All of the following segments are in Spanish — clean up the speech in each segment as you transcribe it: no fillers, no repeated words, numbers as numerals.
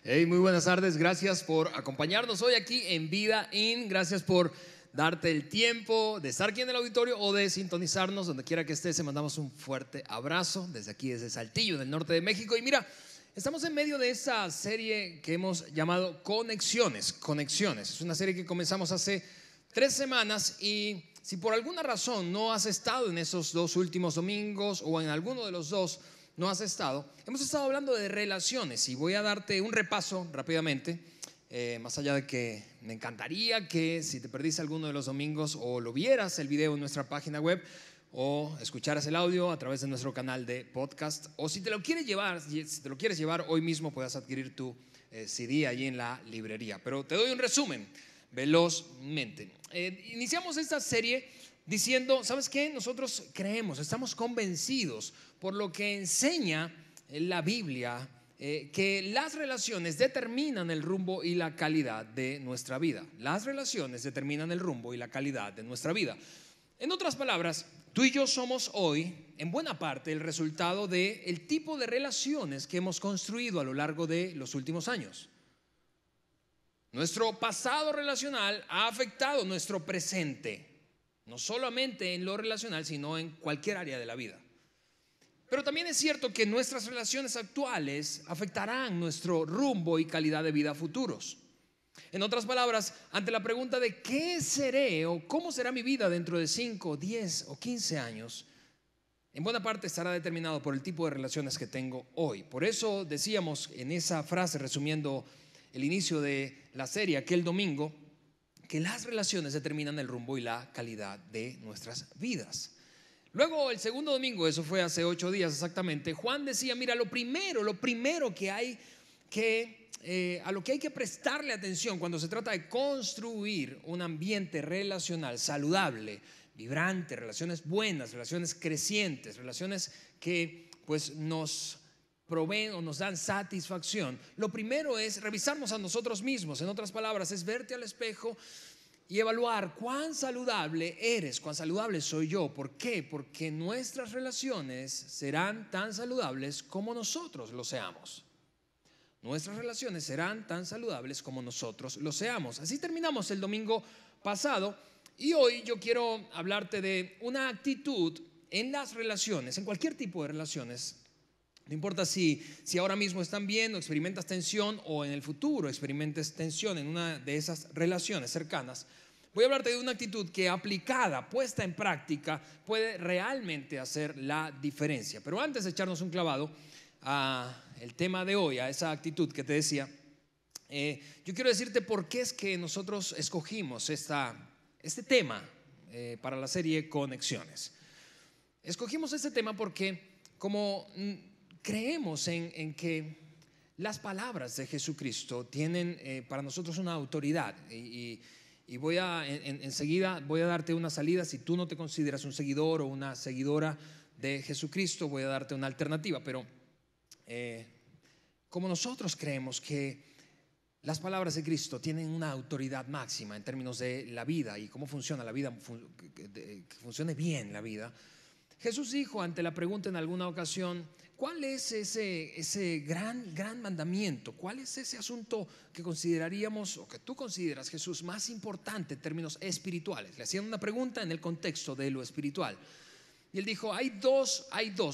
Hey, muy buenas tardes, gracias por acompañarnos hoy aquí en Vida In. Gracias por darte el tiempo de estar aquí en el auditorio o de sintonizarnos donde quiera que estés. Te mandamos un fuerte abrazo desde aquí, desde Saltillo, en el norte de México. Y mira, estamos en medio de esa serie que hemos llamado Conexiones. Es una serie que comenzamos hace 3 semanas y si por alguna razón no has estado en esos 2 últimos domingos o en alguno de los 2 no has estado, hemos estado hablando de relaciones y voy a darte un repaso rápidamente, más allá de que me encantaría que si te perdiste alguno de los domingos o lo vieras el video en nuestra página web o escucharas el audio a través de nuestro canal de podcast, o si te lo quieres llevar hoy mismo puedas adquirir tu CD allí en la librería. Pero te doy un resumen velozmente. Iniciamos esta serie diciendo, ¿sabes qué? Nosotros creemos, estamos convencidos por lo que enseña la Biblia, que las relaciones determinan el rumbo y la calidad de nuestra vida. Las relaciones determinan el rumbo y la calidad de nuestra vida. En otras palabras, tú y yo somos hoy, en buena parte, el resultado del tipo de relaciones que hemos construido a lo largo de los últimos años. Nuestro pasado relacional ha afectado nuestro presente, no solamente en lo relacional, sino en cualquier área de la vida. Pero también es cierto que nuestras relaciones actuales afectarán nuestro rumbo y calidad de vida futuros. En otras palabras, ante la pregunta de ¿qué seré o cómo será mi vida dentro de 5, 10 o 15 años? En buena parte estará determinado por el tipo de relaciones que tengo hoy. Por eso decíamos en esa frase, resumiendo el inicio de la serie aquel domingo, que las relaciones determinan el rumbo y la calidad de nuestras vidas. Luego el segundo domingo, eso fue hace 8 días exactamente, Juan decía, mira, lo primero que hay que, a lo que hay que prestarle atención cuando se trata de construir un ambiente relacional saludable, vibrante, relaciones buenas, relaciones crecientes, relaciones que pues nos proveen o nos dan satisfacción. Lo primero es revisarnos a nosotros mismos. En otras palabras, es verte al espejo y evaluar cuán saludable eres, cuán saludable soy yo. ¿Por qué? Porque nuestras relaciones serán tan saludables como nosotros lo seamos. Nuestras relaciones serán tan saludables como nosotros lo seamos. Así terminamos el domingo pasado y hoy yo quiero hablarte de una actitud en las relaciones, en cualquier tipo de relaciones. No importa si ahora mismo están bien o experimentas tensión o en el futuro experimentes tensión en una de esas relaciones cercanas. Voy a hablarte de una actitud que aplicada, puesta en práctica, puede realmente hacer la diferencia. Pero antes de echarnos un clavado al tema de hoy, a esa actitud que te decía, yo quiero decirte por qué es que nosotros escogimos este tema para la serie Conexiones. Escogimos este tema porque como creemos en que las palabras de Jesucristo tienen para nosotros una autoridad y enseguida voy a darte una salida. Si tú no te consideras un seguidor o una seguidora de Jesucristo, voy a darte una alternativa. Pero como nosotros creemos que las palabras de Cristo tienen una autoridad máxima en términos de la vida y cómo funciona la vida, que funcione bien la vida, Jesús dijo ante la pregunta en alguna ocasión, ¿cuál es ese gran mandamiento? ¿Cuál es ese asunto que consideraríamos o que tú consideras, Jesús, más importante en términos espirituales? Le hacían una pregunta en el contexto de lo espiritual. Y él dijo, hay dos,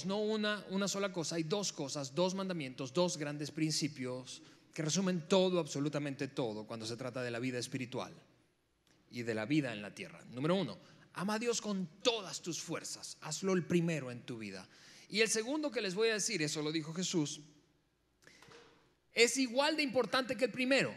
no una sola cosa, hay 2 cosas, 2 mandamientos, 2 grandes principios que resumen todo, absolutamente todo, cuando se trata de la vida espiritual y de la vida en la tierra. Número 1, ama a Dios con todas tus fuerzas, hazlo el primero en tu vida. Y el segundo que les voy a decir, eso lo dijo Jesús, es igual de importante que el primero.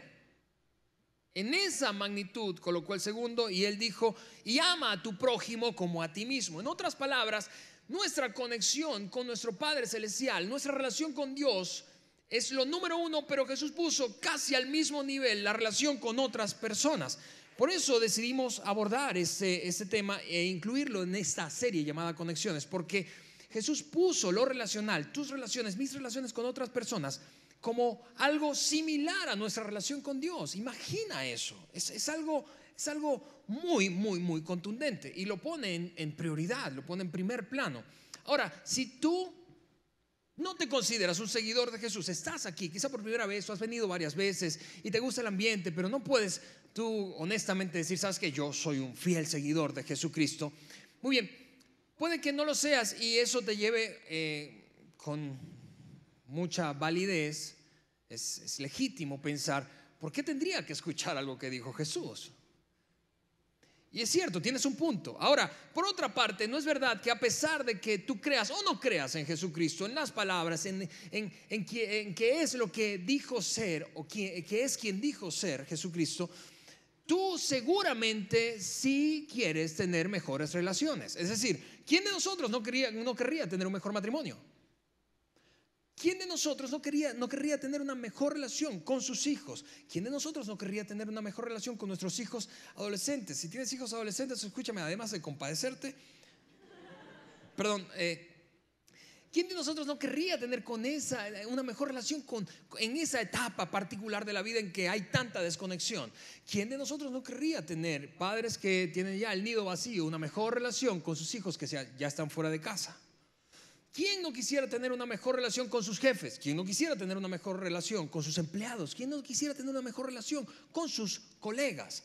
En esa magnitud colocó el segundo y él dijo, y ama a tu prójimo como a ti mismo. En otras palabras, nuestra conexión con nuestro Padre Celestial, nuestra relación con Dios es lo número 1, pero Jesús puso casi al mismo nivel la relación con otras personas. Por eso decidimos abordar este tema e incluirlo en esta serie llamada Conexiones, porque Jesús puso lo relacional, tus relaciones, mis relaciones con otras personas, como algo similar a nuestra relación con Dios. Imagina eso, es algo muy contundente y lo pone en prioridad, lo pone en primer plano. Ahora, si tú no te consideras un seguidor de Jesús, estás aquí, quizá por primera vez, o has venido varias veces y te gusta el ambiente, pero no puedes tú honestamente decir, sabes que yo soy un fiel seguidor de Jesucristo. Muy bien, puede que no lo seas y eso te lleve con mucha validez. Es legítimo pensar, ¿por qué tendría que escuchar algo que dijo Jesús? Y es cierto, tienes un punto. Ahora, por otra parte, no es verdad que a pesar de que tú creas o no creas en Jesucristo, en las palabras, en que es lo que dijo ser, o que es quien dijo ser Jesucristo, tú seguramente sí quieres tener mejores relaciones. Es decir, ¿quién de nosotros no querría tener un mejor matrimonio? ¿Quién de nosotros no querría tener una mejor relación con sus hijos? ¿Quién de nosotros no querría tener una mejor relación con nuestros hijos adolescentes? Si tienes hijos adolescentes, escúchame, además de compadecerte, ¿quién de nosotros no querría tener una mejor relación en esa etapa particular de la vida en que hay tanta desconexión? ¿Quién de nosotros no querría tener padres que tienen ya el nido vacío, una mejor relación con sus hijos que ya están fuera de casa? ¿Quién no quisiera tener una mejor relación con sus jefes? ¿Quién no quisiera tener una mejor relación con sus empleados? ¿Quién no quisiera tener una mejor relación con sus colegas?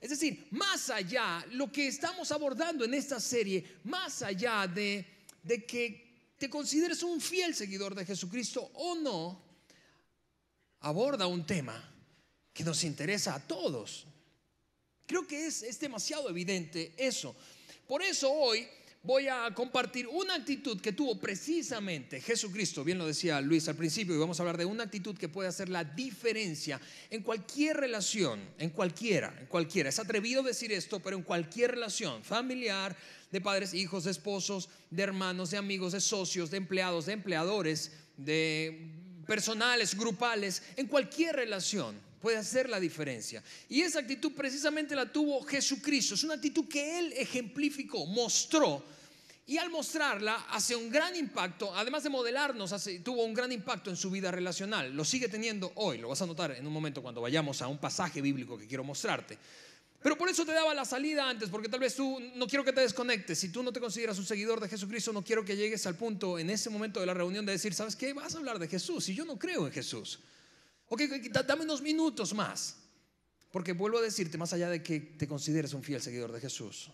Es decir, más allá, lo que estamos abordando en esta serie, más allá de que te consideres un fiel seguidor de Jesucristo o no, aborda un tema que nos interesa a todos. Creo que es demasiado evidente eso. Por eso hoy voy a compartir una actitud que tuvo precisamente Jesucristo. Bien lo decía Luis al principio, y vamos a hablar de una actitud que puede hacer la diferencia en cualquier relación, en cualquiera. Es atrevido decir esto, pero en cualquier relación familiar, de padres, hijos, de esposos, de hermanos, de amigos, de socios, de empleados, de empleadores, de personales, grupales, en cualquier relación puede hacer la diferencia. Y esa actitud precisamente la tuvo Jesucristo. Es una actitud que Él ejemplificó, mostró. Y al mostrarla hace un gran impacto, además de modelarnos, tuvo un gran impacto en su vida relacional. Lo sigue teniendo hoy, lo vas a notar en un momento cuando vayamos a un pasaje bíblico que quiero mostrarte. Pero por eso te daba la salida antes, porque tal vez tú, no quiero que te desconectes. Si tú no te consideras un seguidor de Jesucristo, no quiero que llegues al punto en ese momento de la reunión de decir, ¿sabes qué? Vas a hablar de Jesús si yo no creo en Jesús. Ok, dame unos minutos más. Porque vuelvo a decirte, más allá de que te consideres un fiel seguidor de Jesús,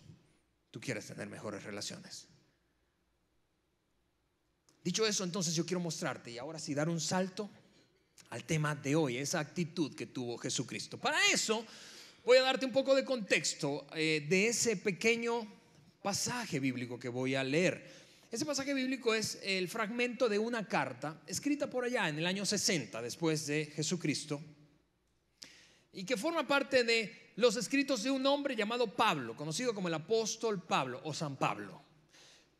tú quieres tener mejores relaciones. Dicho eso, entonces yo quiero mostrarte y ahora sí dar un salto al tema de hoy, esa actitud que tuvo Jesucristo. Para eso voy a darte un poco de contexto de ese pequeño pasaje bíblico que voy a leer. Ese pasaje bíblico es el fragmento de una carta escrita por allá en el año 60 después de Jesucristo y que forma parte de los escritos de un hombre llamado Pablo, conocido como el apóstol Pablo o San Pablo.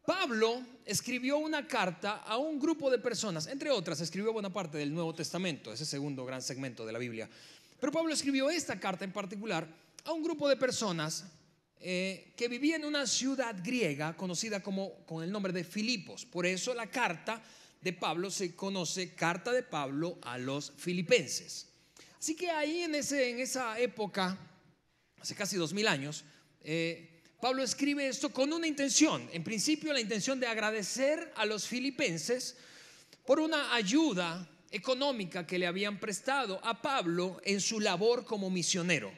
Pablo escribió una carta a un grupo de personas, entre otras escribió buena parte del Nuevo Testamento, ese segundo gran segmento de la Biblia. Pero Pablo escribió esta carta en particular a un grupo de personas que vivía en una ciudad griega conocida con el nombre de Filipos. Por eso la carta de Pablo se conoce Carta de Pablo a los Filipenses. Así que ahí en esa época, hace casi 2000 años, Pablo escribe esto con una intención. En principio la intención de agradecer a los filipenses por una ayuda económica que le habían prestado a Pablo en su labor como misionero.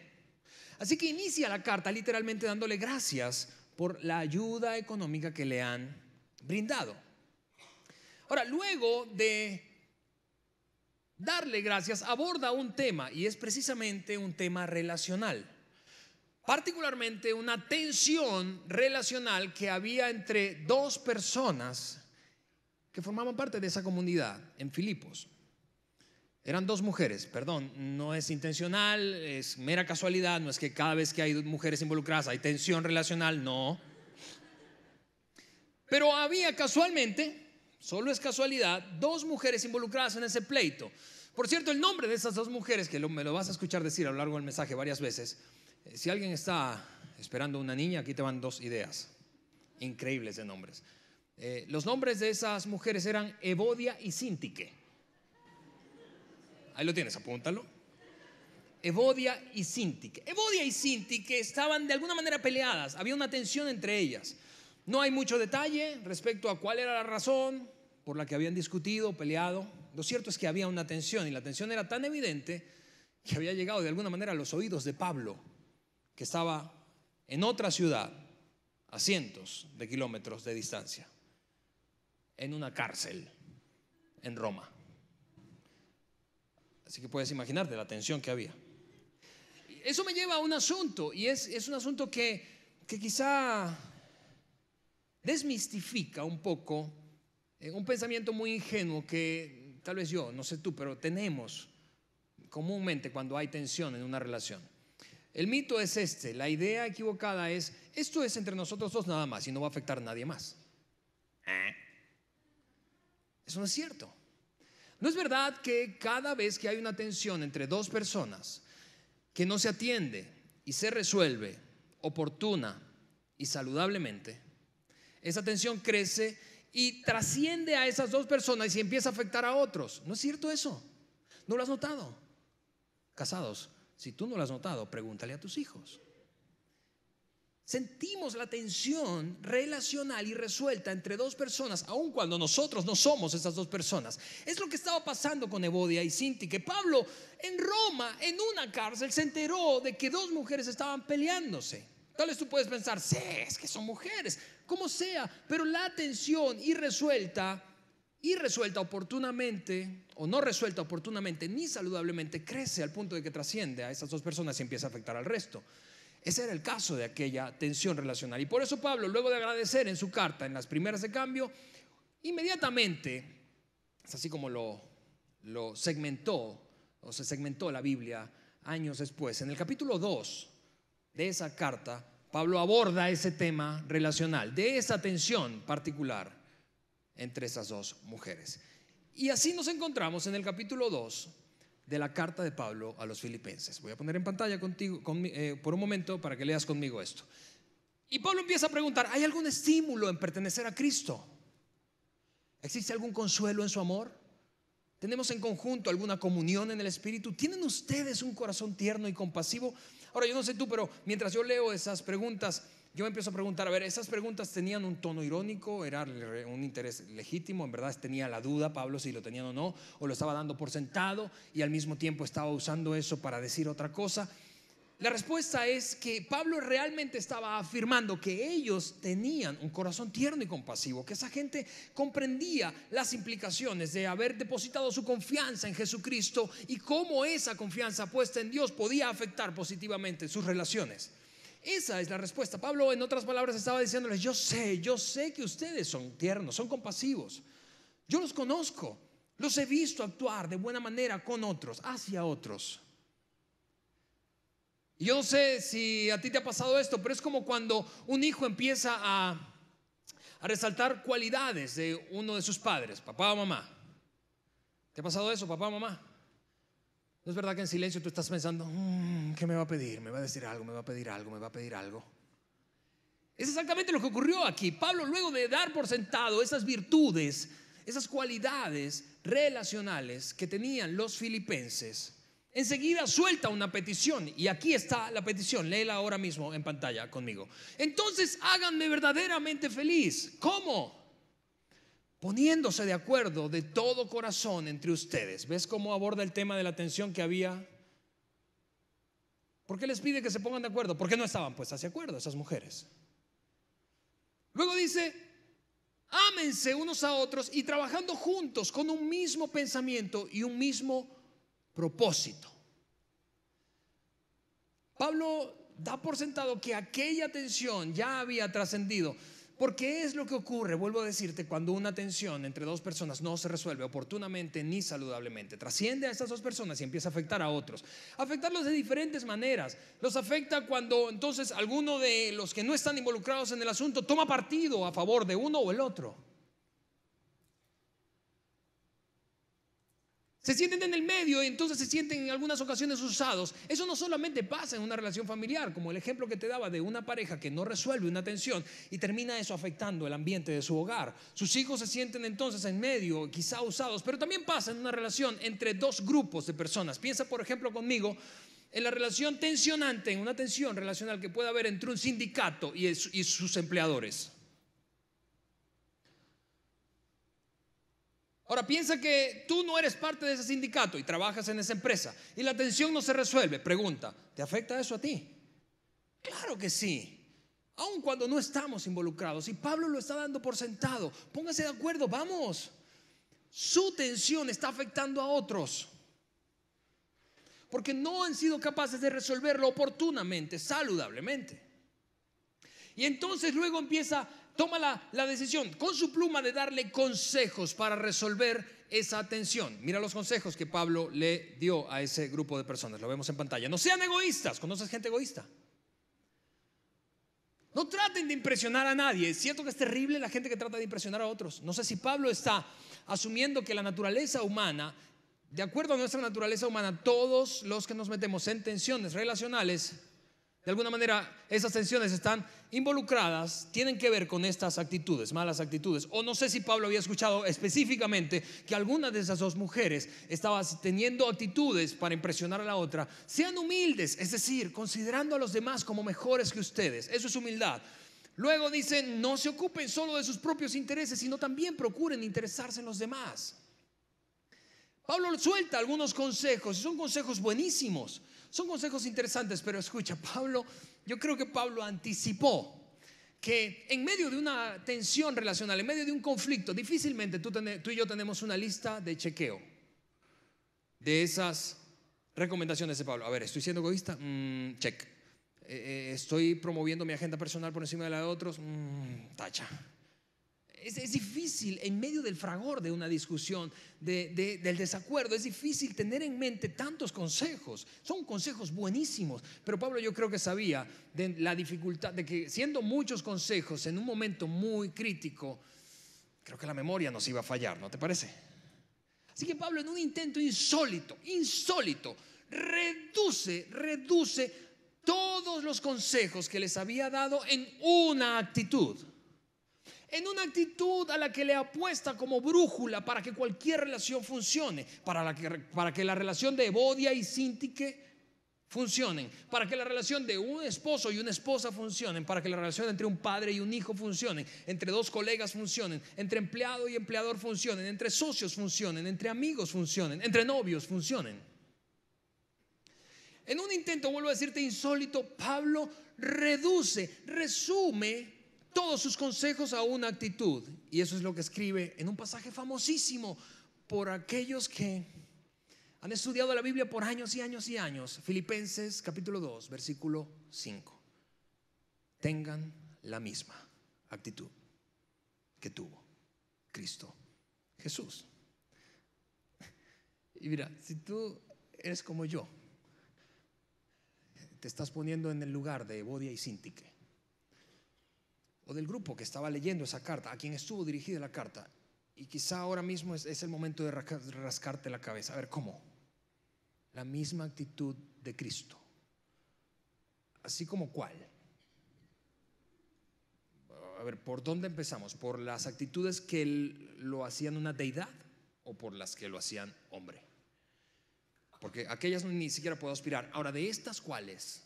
Así que inicia la carta literalmente dándole gracias por la ayuda económica que le han brindado. Ahora, luego de darle gracias, aborda un tema y es precisamente un tema relacional. Particularmente una tensión relacional que había entre dos personas que formaban parte de esa comunidad en Filipos. Eran dos mujeres, perdón, no es intencional, es mera casualidad, no es que cada vez que hay mujeres involucradas hay tensión relacional, no. Pero había casualmente, solo es casualidad, dos mujeres involucradas en ese pleito. Por cierto, el nombre de esas dos mujeres, que me lo vas a escuchar decir a lo largo del mensaje varias veces, si alguien está esperando una niña, aquí te van dos ideas increíbles de nombres. Los nombres de esas mujeres eran Evodia y Síntique. Ahí lo tienes, apúntalo. Evodia y Síntique. Evodia y Síntique estaban de alguna manera peleadas, había una tensión entre ellas. No hay mucho detalle respecto a cuál era la razón, por la que habían discutido, peleado. Lo cierto es que había una tensión, y la tensión era tan evidente que había llegado de alguna manera a los oídos de Pablo, que estaba en otra ciudad a cientos de kilómetros de distancia, en una cárcel en Roma. Así que puedes imaginarte la tensión que había. Eso me lleva a un asunto, y es un asunto que quizá desmistifica un poco un pensamiento muy ingenuo que tal vez yo, no sé tú, pero tenemos comúnmente cuando hay tensión en una relación. El mito es este, la idea equivocada es: esto es entre nosotros dos nada más y no va a afectar a nadie más. Eso no es cierto. No es verdad que cada vez que hay una tensión entre dos personas que no se atiende y se resuelve oportuna y saludablemente, esa tensión crece y trasciende a esas dos personas y empieza a afectar a otros. ¿No es cierto eso? ¿No lo has notado? Casados, si tú no lo has notado, pregúntale a tus hijos. Sentimos la tensión relacional y resuelta entre dos personas, aun cuando nosotros no somos esas dos personas. Es lo que estaba pasando con Evodia y Sinti, que Pablo en Roma, en una cárcel, se enteró de que dos mujeres estaban peleándose. Tal vez tú puedes pensar: sí, es que son mujeres, como sea, pero la tensión irresuelta oportunamente, o no resuelta oportunamente ni saludablemente, crece al punto de que trasciende a esas dos personas y empieza a afectar al resto. Ese era el caso de aquella tensión relacional. Y por eso Pablo, luego de agradecer en su carta, en las primeras de cambio, inmediatamente, es así como lo segmentó, o se segmentó la Biblia años después. En el capítulo 2 de esa carta, Pablo aborda ese tema relacional, de esa tensión particular entre esas dos mujeres. Y así nos encontramos en el capítulo 2 de la carta de Pablo a los filipenses. Voy a poner en pantalla por un momento para que leas conmigo esto. Y Pablo empieza a preguntar: ¿hay algún estímulo en pertenecer a Cristo? ¿Existe algún consuelo en su amor? ¿Tenemos en conjunto alguna comunión en el Espíritu? ¿Tienen ustedes un corazón tierno y compasivo? Ahora, yo no sé tú, pero mientras yo leo esas preguntas, yo me empiezo a preguntar: a ver, ¿esas preguntas tenían un tono irónico? ¿Era un interés legítimo? ¿En verdad tenía la duda Pablo si lo tenían o no? ¿O lo estaba dando por sentado y al mismo tiempo estaba usando eso para decir otra cosa? La respuesta es que Pablo realmente estaba afirmando que ellos tenían un corazón tierno y compasivo, que esa gente comprendía las implicaciones de haber depositado su confianza en Jesucristo y cómo esa confianza puesta en Dios podía afectar positivamente sus relaciones. Esa es la respuesta. Pablo, en otras palabras, estaba diciéndoles: yo sé que ustedes son tiernos, son compasivos. Yo los conozco, los he visto actuar de buena manera con otros, hacia otros. Y yo no sé si a ti te ha pasado esto, pero es como cuando un hijo empieza a resaltar cualidades de uno de sus padres, papá o mamá. ¿Te ha pasado eso, papá o mamá? ¿No es verdad que en silencio tú estás pensando: ¿qué me va a pedir? ¿Me va a decir algo? ¿Me va a pedir algo? ¿Me va a pedir algo? Es exactamente lo que ocurrió aquí. Pablo, luego de dar por sentado esas virtudes, esas cualidades relacionales que tenían los filipenses, enseguida suelta una petición. Y aquí está la petición, léela ahora mismo en pantalla conmigo. Entonces háganme verdaderamente feliz. ¿Cómo? Poniéndose de acuerdo de todo corazón entre ustedes. ¿Ves cómo aborda el tema de la tensión que había? ¿Por qué les pide que se pongan de acuerdo? ¿Por qué no estaban puestas de acuerdo esas mujeres? Luego dice: ámense unos a otros y trabajando juntos con un mismo pensamiento y un mismo propósito. Pablo da por sentado que aquella tensión ya había trascendido. Porque es lo que ocurre, vuelvo a decirte, cuando una tensión entre dos personas no se resuelve oportunamente ni saludablemente. Trasciende a estas dos personas y empieza a afectar a otros. Afectarlos de diferentes maneras. Los afecta cuando entonces alguno de los que no están involucrados en el asunto toma partido a favor de uno o el otro. Se sienten en el medio y entonces se sienten en algunas ocasiones usados. Eso no solamente pasa en una relación familiar, como el ejemplo que te daba de una pareja que no resuelve una tensión y termina eso afectando el ambiente de su hogar. Sus hijos se sienten entonces en medio, quizá usados, pero también pasa en una relación entre dos grupos de personas. Piensa, por ejemplo, conmigo en la relación tensionante, en una tensión relacional que puede haber entre un sindicato y sus empleadores. Ahora piensa que tú no eres parte de ese sindicato y trabajas en esa empresa y la tensión no se resuelve. Pregunta, ¿te afecta eso a ti? Claro que sí. Aun cuando no estamos involucrados, y Pablo lo está dando por sentado, póngase de acuerdo, vamos. Su tensión está afectando a otros porque no han sido capaces de resolverlo oportunamente, saludablemente. Y entonces luego toma la decisión con su pluma de darle consejos para resolver esa tensión. Mira los consejos que Pablo le dio a ese grupo de personas. Lo vemos en pantalla. No sean egoístas. ¿Conoces gente egoísta? No traten de impresionar a nadie. Es cierto que es terrible la gente que trata de impresionar a otros. No sé si Pablo está asumiendo que la naturaleza humana, de acuerdo a nuestra naturaleza humana, todos los que nos metemos en tensiones relacionales, de alguna manera esas tensiones están involucradas, tienen que ver con estas actitudes, malas actitudes. O no sé si Pablo había escuchado específicamente que alguna de esas dos mujeres estaba teniendo actitudes para impresionar a la otra. Sean humildes, es decir, considerando a los demás como mejores que ustedes. Eso es humildad. Luego dicen, no se ocupen solo de sus propios intereses, sino también procuren interesarse en los demás. Pablo suelta algunos consejos y son consejos buenísimos, son consejos interesantes, pero escucha, yo creo que Pablo anticipó que en medio de una tensión relacional, en medio de un conflicto, difícilmente tú y yo tenemos una lista de chequeo de esas recomendaciones de Pablo. A ver, ¿estoy siendo egoísta? Check. ¿Estoy promoviendo mi agenda personal por encima de la de otros? Tacha. Es difícil en medio del fragor de una discusión, del desacuerdo, es difícil tener en mente tantos consejos. Son consejos buenísimos, pero Pablo yo creo que sabía de la dificultad, de que siendo muchos consejos en un momento muy crítico, creo que la memoria nos iba a fallar, ¿no te parece? Así que Pablo, en un intento insólito, reduce todos los consejos que les había dado en una actitud a la que le apuesta como brújula para que cualquier relación funcione, para que la relación de Evodia y Síntique funcionen, para que la relación de un esposo y una esposa funcionen, para que la relación entre un padre y un hijo funcionen, entre dos colegas funcionen, entre empleado y empleador funcionen, entre socios funcionen, entre amigos funcionen, entre novios funcionen. En un intento, vuelvo a decirte, insólito, Pablo resume todos sus consejos a una actitud. Y eso es lo que escribe en un pasaje famosísimo por aquellos que han estudiado la Biblia por años y años y años. Filipenses capítulo 2, versículo 5. Tengan la misma actitud que tuvo Cristo Jesús. Y mira, si tú eres como yo, te estás poniendo en el lugar de Evodia y Síntique, o del grupo que estaba leyendo esa carta, a quien estuvo dirigida la carta, y quizá ahora mismo es el momento de rascarte la cabeza. A ver, ¿cómo? La misma actitud de Cristo. ¿Así como cuál? A ver, ¿por dónde empezamos? ¿Por las actitudes que lo hacían una deidad o por las que lo hacían hombre? Porque aquellas ni siquiera puedo aspirar. Ahora, ¿de estas cuáles?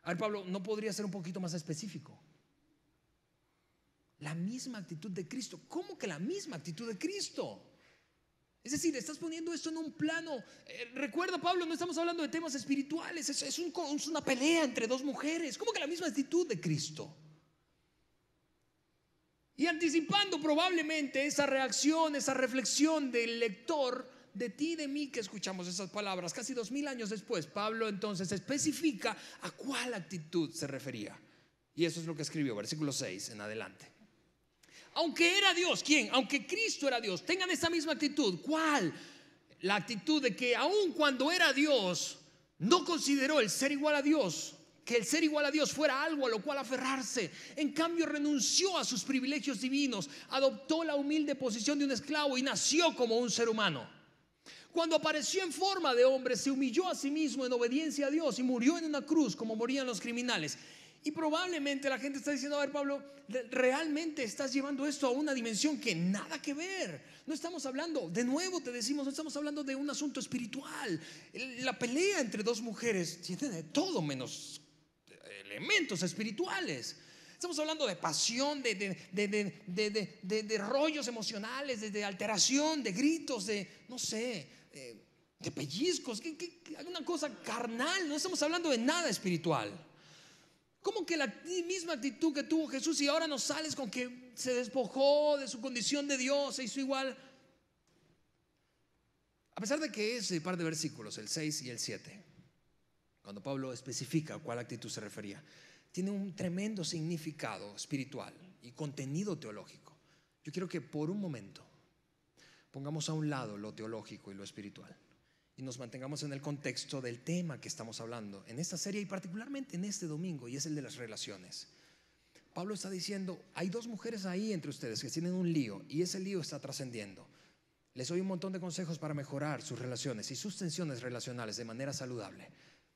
A ver, Pablo, ¿no podría ser un poquito más específico? La misma actitud de Cristo. ¿Cómo que la misma actitud de Cristo? Es decir, estás poniendo esto en un plano. Recuerda, Pablo, no estamos hablando de temas espirituales. Es una pelea entre dos mujeres. ¿Cómo que la misma actitud de Cristo? Y anticipando probablemente esa reacción, esa reflexión del lector, de ti y de mí que escuchamos esas palabras, casi 2000 años después, Pablo entonces especifica a cuál actitud se refería. Y eso es lo que escribió, versículo 6 en adelante. Aunque era Dios, ¿quién? Aunque Cristo era Dios, tengan esa misma actitud. ¿Cuál? La actitud de que aun cuando era Dios, no consideró el ser igual a Dios, que el ser igual a Dios fuera algo a lo cual aferrarse. En cambio renunció a sus privilegios divinos, adoptó la humilde posición de un esclavo y nació como un ser humano. Cuando apareció en forma de hombre, se humilló a sí mismo en obediencia a Dios y murió en una cruz como morían los criminales. Y probablemente la gente está diciendo, a ver, Pablo, realmente estás llevando esto a una dimensión que nada que ver. No estamos hablando, de nuevo te decimos, no estamos hablando de un asunto espiritual. La pelea entre dos mujeres tiene de todo menos elementos espirituales. Estamos hablando de pasión, de rollos emocionales, de alteración, de gritos, no sé, de pellizcos, alguna cosa carnal. No estamos hablando de nada espiritual. ¿Cómo que la misma actitud que tuvo Jesús y ahora nos sales con que se despojó de su condición de Dios, se hizo igual? A pesar de que ese par de versículos, el 6 y el 7, cuando Pablo especifica a cuál actitud se refería, tiene un tremendo significado espiritual y contenido teológico. Yo quiero que por un momento pongamos a un lado lo teológico y lo espiritual y nos mantengamos en el contexto del tema que estamos hablando en esta serie y particularmente en este domingo, y es el de las relaciones. Pablo está diciendo, hay dos mujeres ahí entre ustedes que tienen un lío y ese lío está trascendiendo. Les doy un montón de consejos para mejorar sus relaciones y sus tensiones relacionales de manera saludable,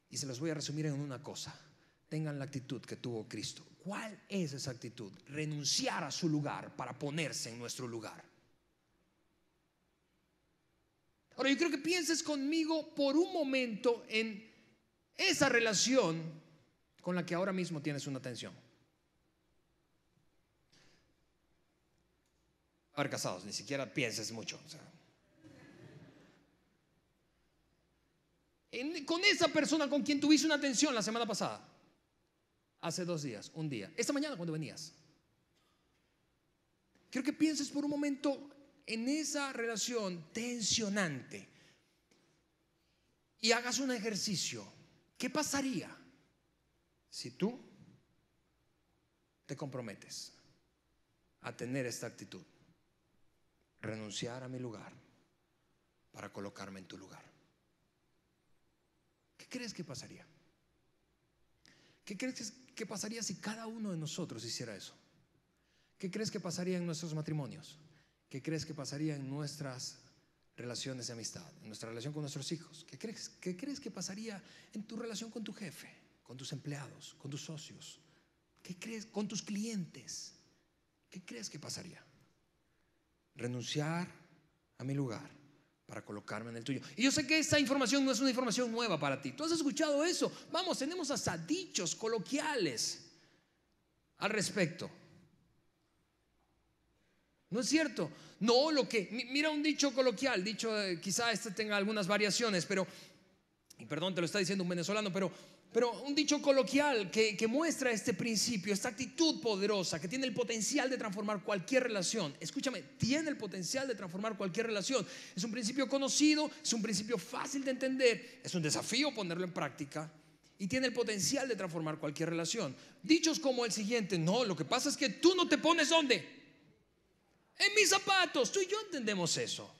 y se los voy a resumir en una cosa: tengan la actitud que tuvo Cristo. ¿Cuál es esa actitud? Renunciar a su lugar para ponerse en nuestro lugar. Ahora yo quiero que pienses conmigo por un momento en esa relación con la que ahora mismo tienes una tensión. A ver, casados, ni siquiera pienses mucho, o sea. Con esa persona con quien tuviste una tensión la semana pasada, hace 2 días, un día, esta mañana cuando venías. Quiero que pienses por un momento en esa relación tensionante y hagas un ejercicio. ¿Qué pasaría si tú te comprometes a tener esta actitud? Renunciar a mi lugar para colocarme en tu lugar. ¿Qué crees que pasaría? ¿Qué crees que pasaría si cada uno de nosotros hiciera eso? ¿Qué crees que pasaría en nuestros matrimonios? ¿Qué crees que pasaría en nuestras relaciones de amistad, en nuestra relación con nuestros hijos? ¿Qué crees que pasaría en tu relación con tu jefe, con tus empleados, con tus socios? ¿Qué crees con tus clientes? ¿Qué crees que pasaría? Renunciar a mi lugar para colocarme en el tuyo. Y yo sé que esta información no es una información nueva para ti. Tú has escuchado eso. Vamos, tenemos hasta dichos coloquiales al respecto. ¿No es cierto? No, mira un dicho coloquial, quizá este tenga algunas variaciones, pero, y perdón, te lo está diciendo un venezolano, pero un dicho coloquial que muestra este principio, esta actitud poderosa que tiene el potencial de transformar cualquier relación. Escúchame, tiene el potencial de transformar cualquier relación. Es un principio conocido, es un principio fácil de entender, es un desafío ponerlo en práctica y tiene el potencial de transformar cualquier relación. Dichos como el siguiente: no, lo que pasa es que tú no te pones ¿dónde? En mis zapatos. Tú y yo entendemos eso.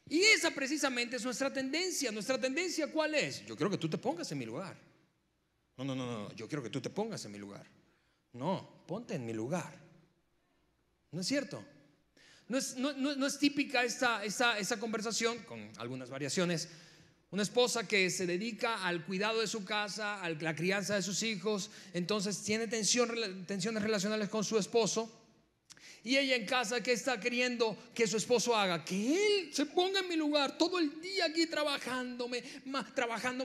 Y esa precisamente es nuestra tendencia. ¿Nuestra tendencia cuál es? Yo quiero que tú te pongas en mi lugar. No, yo quiero que tú te pongas en mi lugar. No, ponte en mi lugar. ¿No es cierto? No es típica esa conversación, con algunas variaciones. Una esposa que se dedica al cuidado de su casa, a la crianza de sus hijos, entonces tiene tensiones relacionales con su esposo. Y ella en casa, ¿qué está queriendo que su esposo haga? Que él se ponga en mi lugar todo el día aquí trabajando,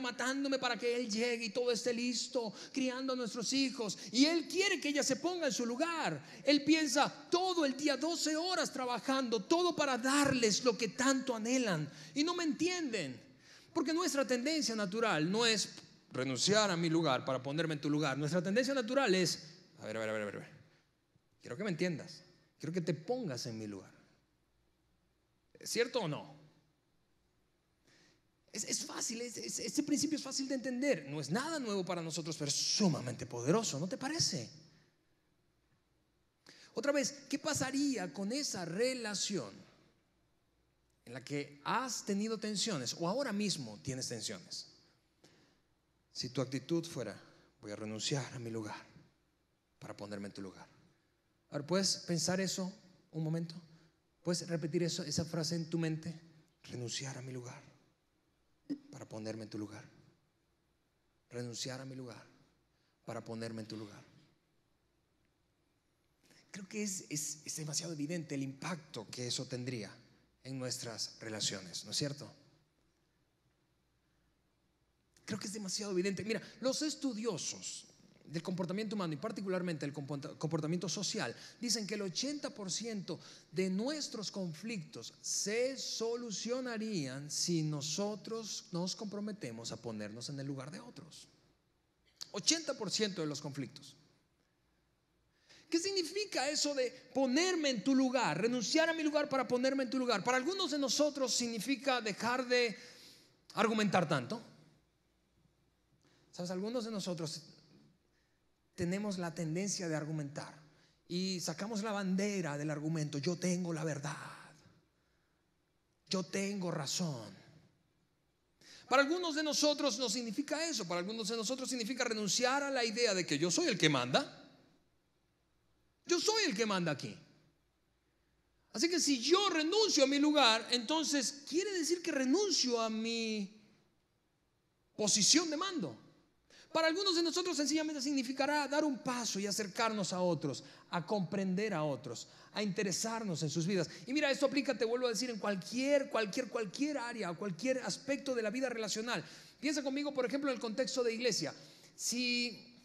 matándome para que él llegue y todo esté listo, criando a nuestros hijos. Y él quiere que ella se ponga en su lugar. Él piensa todo el día, 12 horas trabajando, todo para darles lo que tanto anhelan. Y no me entienden, porque nuestra tendencia natural no es renunciar a mi lugar para ponerme en tu lugar. Nuestra tendencia natural es, a ver, quiero que me entiendas. Quiero que te pongas en mi lugar. ¿Es cierto o no? Es fácil, este principio es fácil de entender. No es nada nuevo para nosotros, pero es sumamente poderoso, ¿no te parece? Otra vez, ¿qué pasaría con esa relación en la que has tenido tensiones o ahora mismo tienes tensiones? Si tu actitud fuera: voy a renunciar a mi lugar para ponerme en tu lugar. Ahora, ¿puedes pensar eso un momento? ¿Puedes repetir esa frase en tu mente? Renunciar a mi lugar para ponerme en tu lugar. Renunciar a mi lugar para ponerme en tu lugar. Creo que es demasiado evidente el impacto que eso tendría en nuestras relaciones, ¿no es cierto? Creo que es demasiado evidente. Mira, los estudiosos del comportamiento humano y particularmente el comportamiento social, dicen que el 80% de nuestros conflictos se solucionarían si nosotros nos comprometemos a ponernos en el lugar de otros. 80% de los conflictos. ¿Qué significa eso de ponerme en tu lugar? Renunciar a mi lugar para ponerme en tu lugar. Para algunos de nosotros significa dejar de argumentar tanto. ¿Sabes? Algunos de nosotros tenemos la tendencia de argumentar y sacamos la bandera del argumento. Yo tengo la verdad. Yo tengo razón. Para algunos de nosotros no significa eso. Para algunos de nosotros significa renunciar a la idea de que yo soy el que manda. Yo soy el que manda aquí. Así que si yo renuncio a mi lugar, entonces quiere decir que renuncio a mi posición de mando. Para algunos de nosotros sencillamente significará dar un paso y acercarnos a otros, a comprender a otros, a interesarnos en sus vidas. Y mira, esto aplica, te vuelvo a decir, en cualquier área, cualquier aspecto de la vida relacional. Piensa conmigo, por ejemplo, en el contexto de iglesia. Si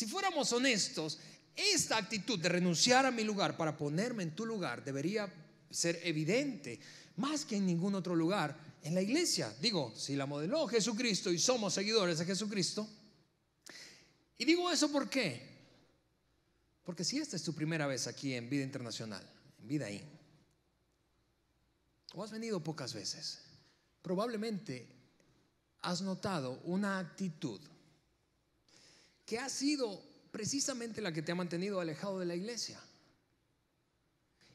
fuéramos honestos, esta actitud de renunciar a mi lugar para ponerme en tu lugar debería ser evidente más que en ningún otro lugar en la iglesia. Digo, si la modeló Jesucristo y somos seguidores de Jesucristo. Y digo eso ¿por qué? Porque si esta es tu primera vez aquí en Vida Internacional, en Vida In, o has venido pocas veces, probablemente has notado una actitud que ha sido precisamente la que te ha mantenido alejado de la iglesia.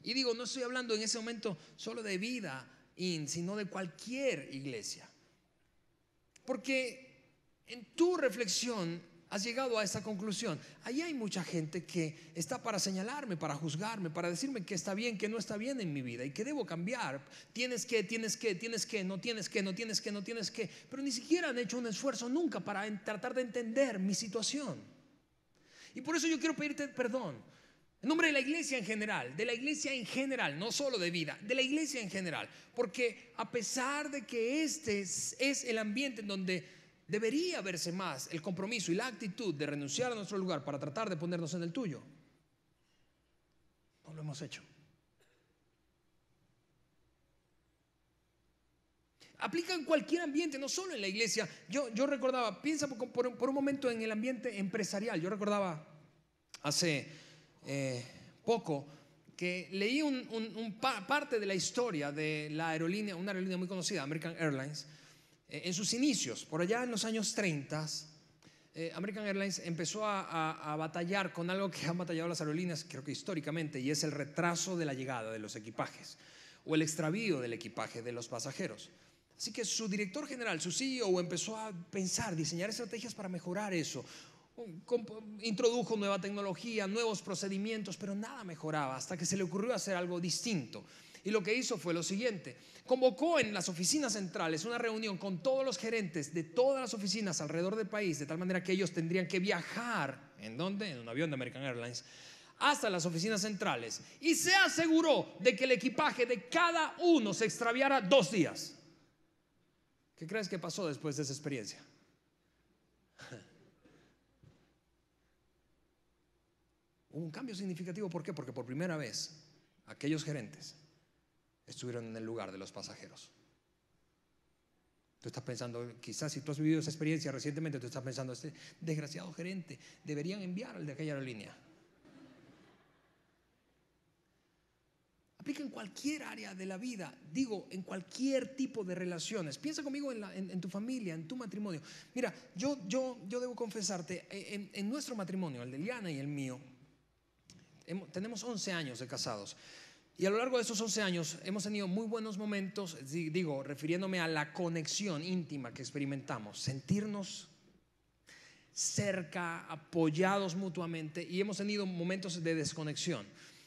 Y digo, no estoy hablando en ese momento solo de Vida In, sino de cualquier iglesia. Porque en tu reflexión has llegado a esta conclusión. Ahí hay mucha gente que está para señalarme, para juzgarme, para decirme que está bien, que no está bien en mi vida y que debo cambiar. Tienes que, no tienes que. Pero ni siquiera han hecho un esfuerzo nunca para tratar de entender mi situación. Y por eso yo quiero pedirte perdón en nombre de la iglesia en general, no solo de Vida, de la iglesia en general. Porque a pesar de que este es el ambiente en donde debería verse más el compromiso y la actitud de renunciar a nuestro lugar para tratar de ponernos en el tuyo, no lo hemos hecho. Aplica en cualquier ambiente, no solo en la iglesia. Yo recordaba, piensa por un momento en el ambiente empresarial. Yo recordaba hace poco que leí parte de la historia de la aerolínea, una aerolínea muy conocida, American Airlines. En sus inicios, por allá en los años 30, American Airlines empezó a batallar con algo que han batallado las aerolíneas, creo que históricamente, y es el retraso de la llegada de los equipajes o el extravío del equipaje de los pasajeros. Así que su director general, su CEO, empezó a pensar, diseñar estrategias para mejorar eso. Introdujo nueva tecnología, nuevos procedimientos, pero nada mejoraba hasta que se le ocurrió hacer algo distinto. Y lo que hizo fue lo siguiente: convocó en las oficinas centrales una reunión con todos los gerentes de todas las oficinas alrededor del país, de tal manera que ellos tendrían que viajar, ¿en dónde? En un avión de American Airlines, hasta las oficinas centrales, y se aseguró de que el equipaje de cada uno se extraviara 2 días. ¿Qué crees que pasó después de esa experiencia? Hubo un cambio significativo. ¿Por qué? Porque por primera vez aquellos gerentes estuvieron en el lugar de los pasajeros. Tú estás pensando, quizás si tú has vivido esa experiencia recientemente, tú estás pensando, este desgraciado gerente, deberían enviar al de aquella aerolínea. Aplica en cualquier área de la vida, digo, en cualquier tipo de relaciones. Piensa conmigo en tu familia, en tu matrimonio. Mira, yo debo confesarte, en nuestro matrimonio, el de Liana y el mío, tenemos 11 años de casados. Y a lo largo de esos 11 años hemos tenido muy buenos momentos, digo, refiriéndome a la conexión íntima que experimentamos, sentirnos cerca, apoyados mutuamente, y hemos tenido momentos de desconexión.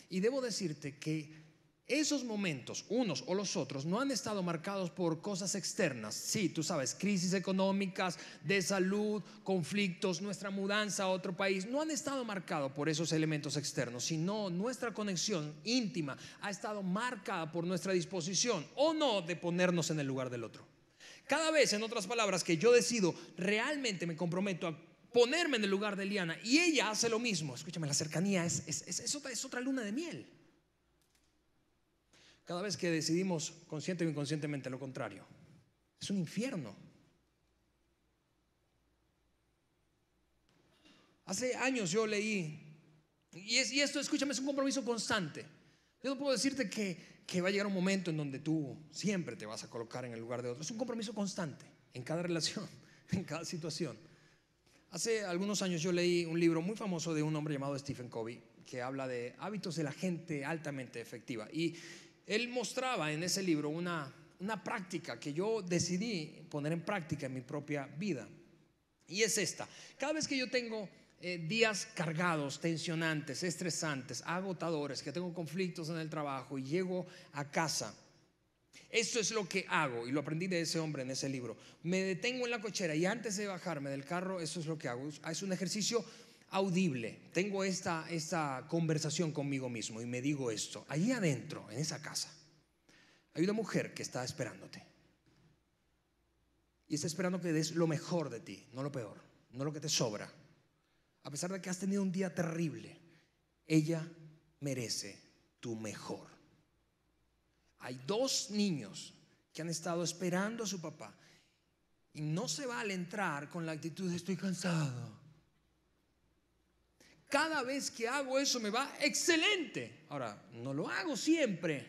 Y debo decirte que esos momentos, unos o los otros, no han estado marcados por cosas externas. Sí, tú sabes, crisis económicas, de salud, conflictos, nuestra mudanza a otro país, no han estado marcados por esos elementos externos, sino nuestra conexión íntima ha estado marcada por nuestra disposición o no de ponernos en el lugar del otro. Cada vez, en otras palabras, que yo decido, realmente me comprometo a ponerme en el lugar de Eliana. Y ella hace lo mismo. Escúchame, la cercanía es otra luna de miel. Cada vez que decidimos consciente o inconscientemente lo contrario, es un infierno. Hace años yo leí, y esto, escúchame, es un compromiso constante. Yo no puedo decirte que va a llegar un momento en donde tú siempre te vas a colocar en el lugar de otro. Es un compromiso constante en cada relación, en cada situación. Hace algunos años yo leí un libro muy famoso de un hombre llamado Stephen Covey, que habla de hábitos de la gente altamente efectiva. Y él mostraba en ese libro una práctica que yo decidí poner en práctica en mi propia vida. Y es esta: cada vez que yo tengo días cargados, tensionantes, estresantes, agotadores, que tengo conflictos en el trabajo y llego a casa, esto es lo que hago, y lo aprendí de ese hombre en ese libro. Me detengo en la cochera y antes de bajarme del carro, eso es lo que hago. Es un ejercicio audible. Tengo esta conversación conmigo mismo y me digo esto: allí adentro, en esa casa, hay una mujer que está esperándote. Y está esperando que des lo mejor de ti, no lo peor, no lo que te sobra. A pesar de que has tenido un día terrible, ella merece tu mejor. Hay 2 niños que han estado esperando a su papá y no se vale entrar con la actitud de estoy cansado. Cada vez que hago eso me va excelente. Ahora, no lo hago siempre.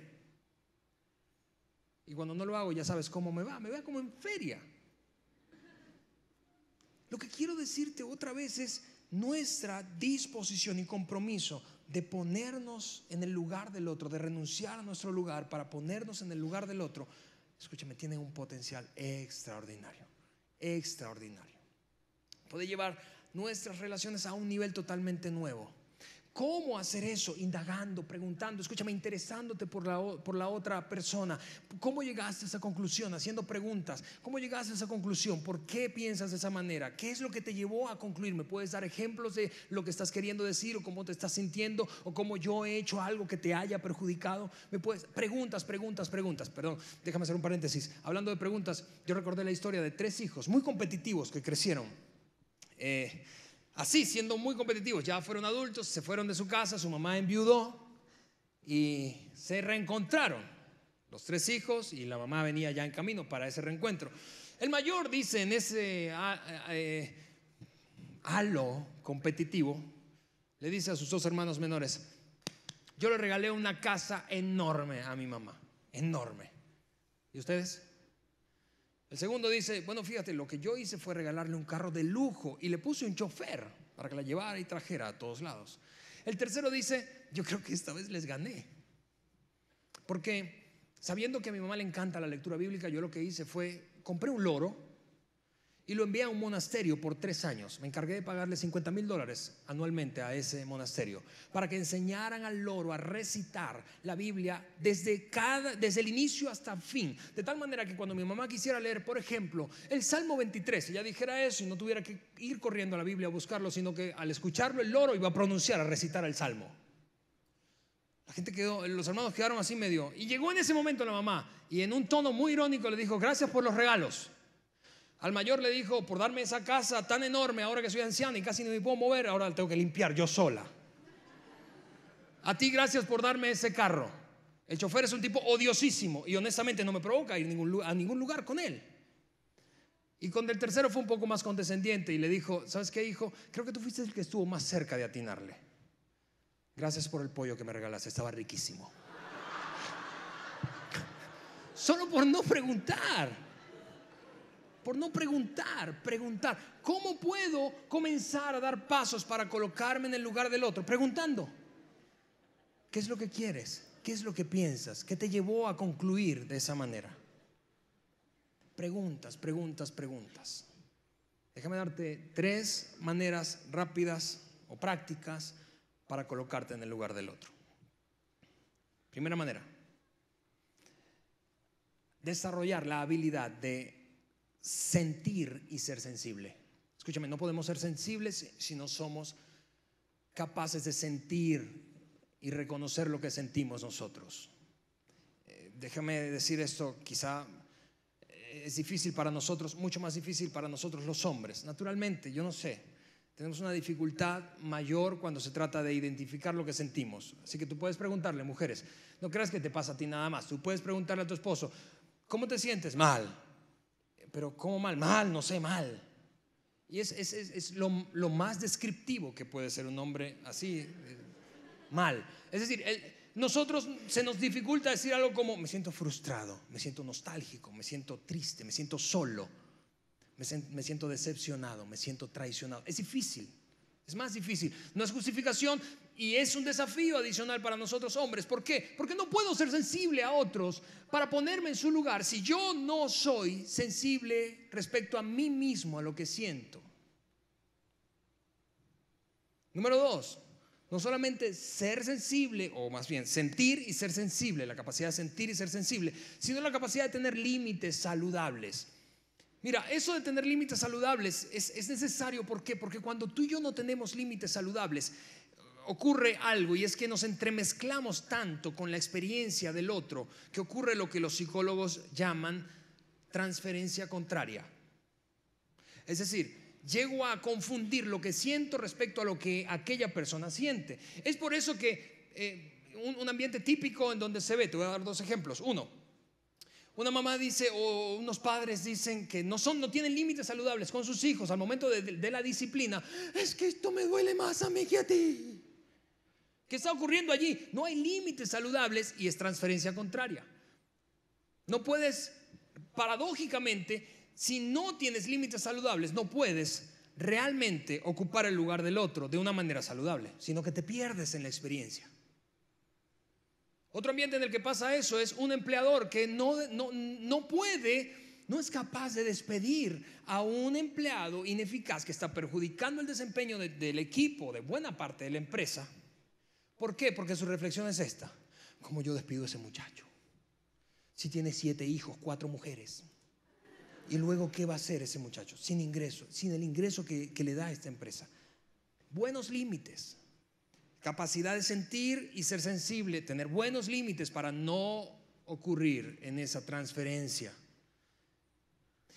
Y cuando no lo hago, ya sabes cómo me va como en feria. Lo que quiero decirte otra vez es nuestra disposición y compromiso de ponernos en el lugar del otro, de renunciar a nuestro lugar para ponernos en el lugar del otro. Escúchame, tiene un potencial extraordinario, extraordinario. Puede llevar nuestras relaciones a un nivel totalmente nuevo. ¿Cómo hacer eso? Indagando, preguntando, escúchame, interesándote por la otra persona. ¿Cómo llegaste a esa conclusión? Haciendo preguntas. ¿Cómo llegaste a esa conclusión? ¿Por qué piensas de esa manera? ¿Qué es lo que te llevó a concluir? ¿Me puedes dar ejemplos de lo que estás queriendo decir o cómo te estás sintiendo o cómo yo he hecho algo que te haya perjudicado? ¿Me puedes? Preguntas. Perdón, déjame hacer un paréntesis. Hablando de preguntas, yo recordé la historia de 3 hijos muy competitivos que crecieron. Así, siendo muy competitivos, ya fueron adultos, se fueron de su casa, su mamá enviudó y se reencontraron los 3 hijos y la mamá venía ya en camino para ese reencuentro. El mayor dice en ese halo competitivo, le dice a sus 2 hermanos menores: yo le regalé una casa enorme a mi mamá, enorme. ¿Y ustedes? El segundo dice: bueno, fíjate, lo que yo hice fue regalarle un carro de lujo y le puse un chofer para que la llevara y trajera a todos lados. El tercero dice: yo creo que esta vez les gané, porque sabiendo que a mi mamá le encanta la lectura bíblica, yo lo que hice fue compré un loro y lo envié a un monasterio por 3 años. Me encargué de pagarle $50,000 anualmente a ese monasterio para que enseñaran al loro a recitar la Biblia desde el inicio hasta el fin. De tal manera que cuando mi mamá quisiera leer, por ejemplo, el Salmo 23, ella dijera eso y no tuviera que ir corriendo a la Biblia a buscarlo, sino que al escucharlo el loro iba a pronunciar, a recitar el Salmo. La gente los hermanos quedaron así medio. Y llegó en ese momento la mamá y en un tono muy irónico le dijo: gracias por los regalos. Al mayor le dijo: por darme esa casa tan enorme, ahora que soy anciana y casi no me puedo mover, ahora la tengo que limpiar yo sola. A ti, gracias por darme ese carro. El chofer es un tipo odiosísimo y honestamente no me provoca ir a ningún lugar con él. Y con el tercero fue un poco más condescendiente y le dijo: ¿sabes qué, hijo? Creo que tú fuiste el que estuvo más cerca de atinarle. Gracias por el pollo que me regalaste, estaba riquísimo. Solo por no preguntar. Por no preguntar. ¿Cómo puedo comenzar a dar pasos para colocarme en el lugar del otro? Preguntando: ¿qué es lo que quieres? ¿Qué es lo que piensas? ¿Qué te llevó a concluir de esa manera? Preguntas. Déjame darte 3 maneras rápidas o prácticas para colocarte en el lugar del otro. Primera manera: desarrollar la habilidad de sentir y ser sensible. Escúchame, no podemos ser sensibles si no somos capaces de sentir y reconocer lo que sentimos nosotros. Déjame decir esto, quizá es difícil para nosotros, mucho más difícil para nosotros los hombres. Naturalmente, yo no sé, Tenemos una dificultad mayor cuando se trata de identificar lo que sentimos. Así que tú puedes preguntarle, mujeres, no creas que te pasa a ti nada más. Tú puedes preguntarle a tu esposo, ¿cómo te sientes? Mal. Pero ¿cómo mal? Mal, no sé, mal. Y es lo más descriptivo que puede ser un hombre así, mal. Es decir, nosotros se nos dificulta decir algo como me siento frustrado, me siento nostálgico, me siento triste, me siento solo, me siento decepcionado, me siento traicionado. Es difícil, es más difícil. No es justificación y es un desafío adicional para nosotros hombres. ¿Por qué? Porque no puedo ser sensible a otros para ponerme en su lugar si yo no soy sensible respecto a mí mismo, a lo que siento. Número 2, no solamente ser sensible, o más bien sentir y ser sensible, la capacidad de sentir y ser sensible, sino la capacidad de tener límites saludables. Mira, eso de tener límites saludables es necesario. ¿Por qué? Porque cuando tú y yo no tenemos límites saludables, ocurre algo, y es que nos entremezclamos tanto con la experiencia del otro que ocurre lo que los psicólogos llaman transferencia contraria. Es decir, llego a confundir lo que siento respecto a lo que aquella persona siente. Es por eso que un ambiente típico en donde se ve, te voy a dar 2 ejemplos. Uno, una mamá dice, o unos padres dicen que no tienen límites saludables con sus hijos al momento de la disciplina. Es que esto me duele más a mí que a ti. ¿Qué está ocurriendo allí? No hay límites saludables y es transferencia contraria. No puedes, paradójicamente, si no tienes límites saludables, no puedes realmente ocupar el lugar del otro de una manera saludable, sino que te pierdes en la experiencia. Otro ambiente en el que pasa eso es un empleador que no es capaz de despedir a un empleado ineficaz que está perjudicando el desempeño del equipo, de buena parte de la empresa. ¿Por qué? Porque su reflexión es esta: ¿cómo yo despido a ese muchacho? Si tiene 7 hijos, 4 mujeres. ¿Y luego qué va a hacer ese muchacho? Sin ingreso, sin el ingreso que le da a esta empresa. Buenos límites. Capacidad de sentir y ser sensible, tener buenos límites para no ocurrir en esa transferencia.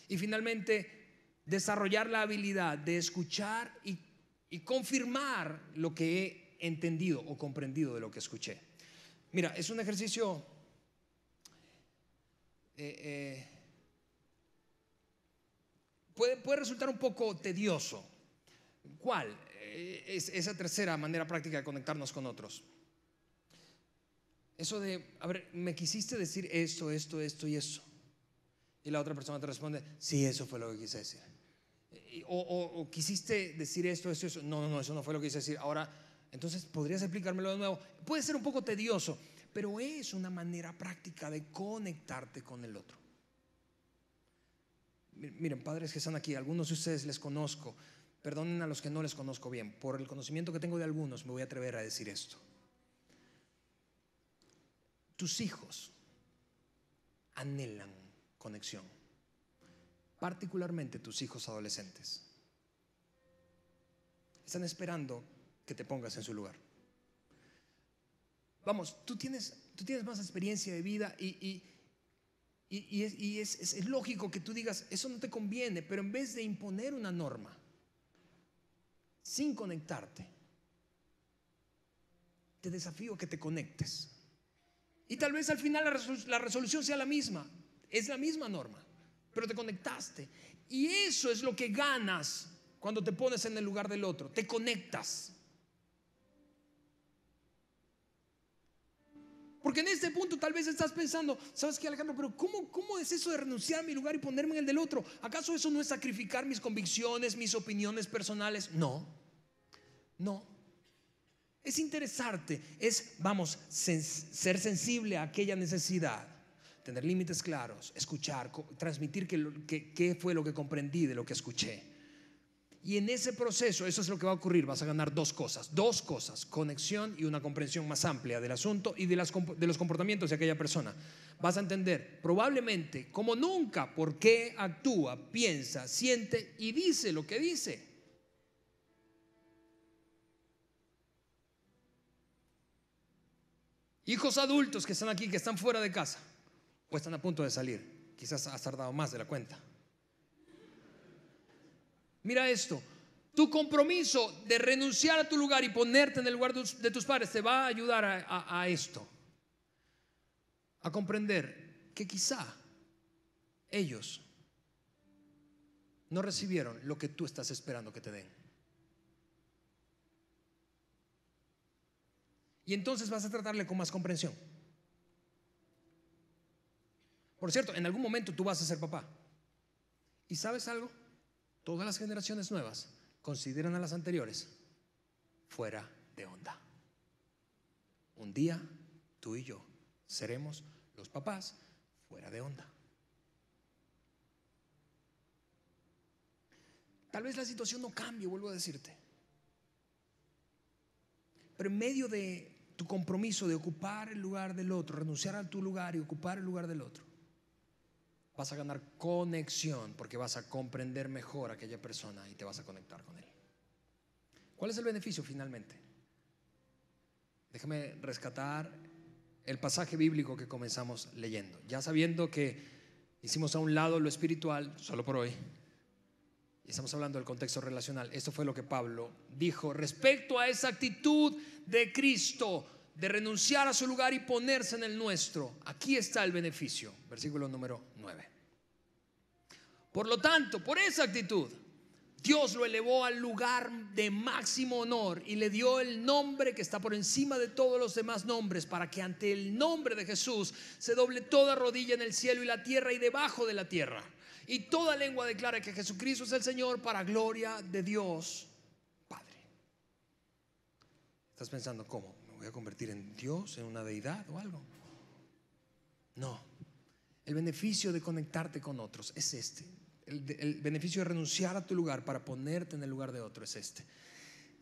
Y finalmente, desarrollar la habilidad de escuchar y confirmar lo que he entendido o comprendido de lo que escuché. Mira, es un ejercicio puede resultar un poco tedioso. ¿Cuál? Es esa tercera manera práctica de conectarnos con otros. Eso de, a ver, me quisiste decir esto y eso. Y la otra persona te responde, sí, eso fue lo que quise decir. O quisiste decir esto. No, eso no fue lo que quise decir. Ahora, entonces, ¿podrías explicármelo de nuevo? Puede ser un poco tedioso, pero es una manera práctica de conectarte con el otro. Miren, padres que están aquí, algunos de ustedes les conozco. Perdonen a los que no les conozco bien. Por el conocimiento que tengo de algunos, me voy a atrever a decir esto. Tus hijos anhelan conexión, particularmente tus hijos adolescentes. Están esperando que te pongas en su lugar. Vamos, tú tienes más experiencia de vida y es lógico que tú digas, eso no te conviene, pero en vez de imponer una norma sin conectarte, te desafío a que te conectes. Y tal vez al final la resolución sea la misma, es la misma norma, pero te conectaste. Y eso es lo que ganas cuando te pones en el lugar del otro, te conectas. Porque en este punto tal vez estás pensando, ¿sabes qué, Alejandro? Pero ¿cómo es eso de renunciar a mi lugar y ponerme en el del otro? ¿Acaso eso no es sacrificar mis convicciones, mis opiniones personales? No. Es interesarte, ser sensible a aquella necesidad, tener límites claros, escuchar, transmitir qué fue lo que comprendí de lo que escuché. Y en ese proceso, eso es lo que va a ocurrir. Vas a ganar dos cosas: conexión y una comprensión más amplia del asunto y de los comportamientos de aquella persona. Vas a entender probablemente como nunca por qué actúa, piensa, siente y dice lo que dice. Hijos adultos que están aquí, que están fuera de casa o están a punto de salir, quizás has tardado más de la cuenta. Mira esto, Tu compromiso de renunciar a tu lugar y ponerte en el lugar de tus padres te va a ayudar a esto, a comprender que quizá ellos no recibieron lo que tú estás esperando que te den. Y entonces vas a tratarle con más comprensión. Por cierto, en algún momento tú vas a ser papá. ¿Y sabes algo? Todas las generaciones nuevas consideran a las anteriores fuera de onda. Un día tú y yo seremos los papás fuera de onda. Tal vez la situación no cambie, vuelvo a decirte, pero en medio de tu compromiso de ocupar el lugar del otro, renunciar a tu lugar y ocupar el lugar del otro, vas a ganar conexión, porque vas a comprender mejor a aquella persona y te vas a conectar con él. ¿Cuál es el beneficio finalmente? Déjame rescatar el pasaje bíblico que comenzamos leyendo, ya sabiendo que hicimos a un lado lo espiritual solo por hoy. Estamos hablando del contexto relacional. Esto fue lo que Pablo dijo respecto a esa actitud de Cristo de renunciar a su lugar y ponerse en el nuestro. Aquí está el beneficio, versículo número 9. Por lo tanto, por esa actitud, Dios lo elevó al lugar de máximo honor y le dio el nombre que está por encima de todos los demás nombres, para que ante el nombre de Jesús se doble toda rodilla en el cielo y la tierra y debajo de la tierra, y toda lengua declara que Jesucristo es el Señor, para gloria de Dios Padre. ¿Estás pensando cómo? ¿Me voy a convertir en Dios, en una deidad o algo? No. El beneficio de conectarte con otros es este. El beneficio de renunciar a tu lugar para ponerte en el lugar de otro es este.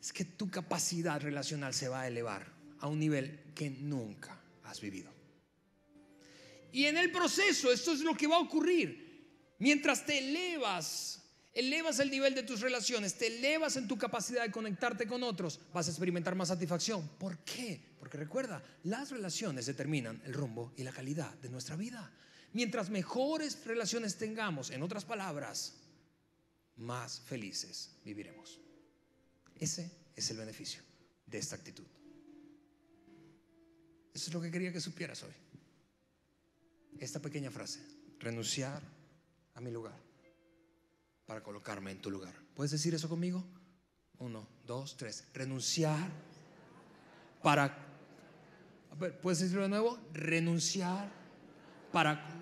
Es que tu capacidad relacional se va a elevar a un nivel que nunca has vivido. Y en el proceso, esto es lo que va a ocurrir. Mientras te elevas el nivel de tus relaciones, te elevas en tu capacidad de conectarte con otros, vas a experimentar más satisfacción. ¿Por qué? Porque recuerda, las relaciones determinan el rumbo y la calidad de nuestra vida. Mientras mejores relaciones tengamos, en otras palabras, más felices viviremos. Ese es el beneficio de esta actitud. Eso es lo que quería que supieras hoy. Esta pequeña frase: renunciar a mi lugar para colocarme en tu lugar. ¿Puedes decir eso conmigo? 1, 2, 3. Renunciar para... A ver, ¿puedes decirlo de nuevo? Renunciar para...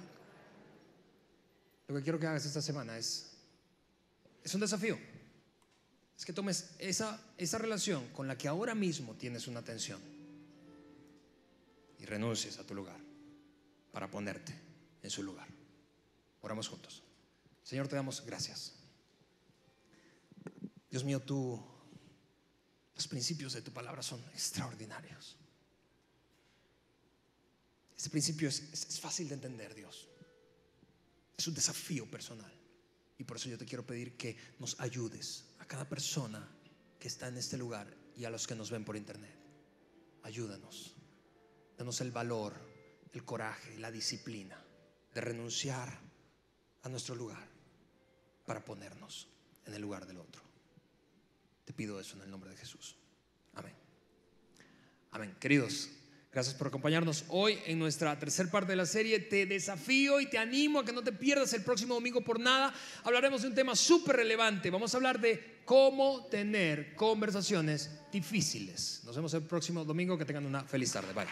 Lo que quiero que hagas esta semana es un desafío. Es que tomes esa relación con la que ahora mismo tienes una tensión y renuncies a tu lugar para ponerte en su lugar. Oramos juntos. Señor, te damos gracias. Dios mío, los principios de tu palabra son extraordinarios. Ese principio es fácil de entender, Dios. Es un desafío personal. Y por eso yo te quiero pedir que nos ayudes a cada persona que está en este lugar y a los que nos ven por internet. Ayúdanos. Danos el valor, el coraje, la disciplina de renunciar a nuestro lugar para ponernos en el lugar del otro. Te pido eso en el nombre de Jesús. Amén. Amén. Queridos, gracias por acompañarnos hoy en nuestra tercera parte de la serie. Te desafío y te animo a que no te pierdas el próximo domingo por nada. Hablaremos de un tema súper relevante. Vamos a hablar de cómo tener conversaciones difíciles. Nos vemos el próximo domingo. Que tengan una feliz tarde. Bye.